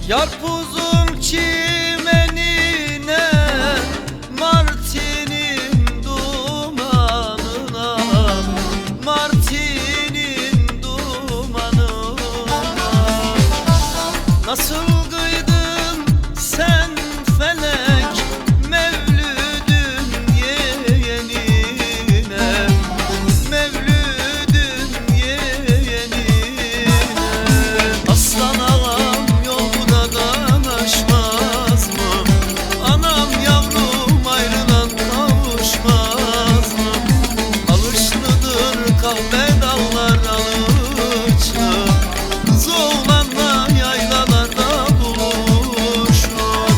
Yarpuzun çimenine, Martinin dumanına, Martinin dumanına. Nasıl kıydın sen felek Mevlüdün yeğenine, Mevlüdün yeğenine. Aslan ağam yolda danaşmaz mı? Anam yavrum ayrılan kavuşmaz mı? Alışlıdır kahve dallar alıçlı, Zoğlanla yaylalarda buluşur.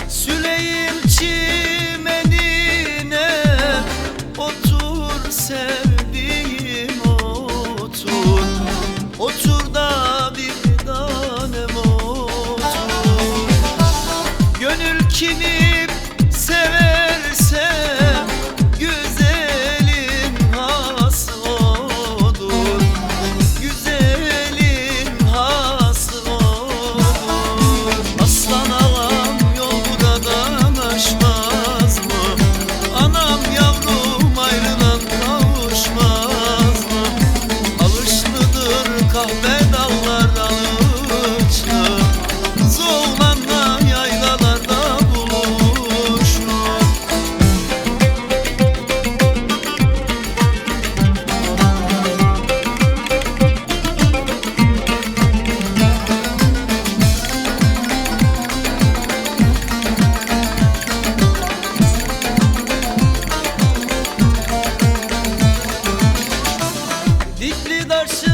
Süleyim çimenine otur sevdiğim otur, otur da bir tanem otur. Gönül kinip severse güzelin hası odur, güzelin hası odur. Aslan ağam yolda danaşmaz mı? Anam yavrum ayrılan kavuşmaz mı? Alışlıdır kahve dallar alıçlı, Zoğlanla yaylalarda buluşur. Dikli taşı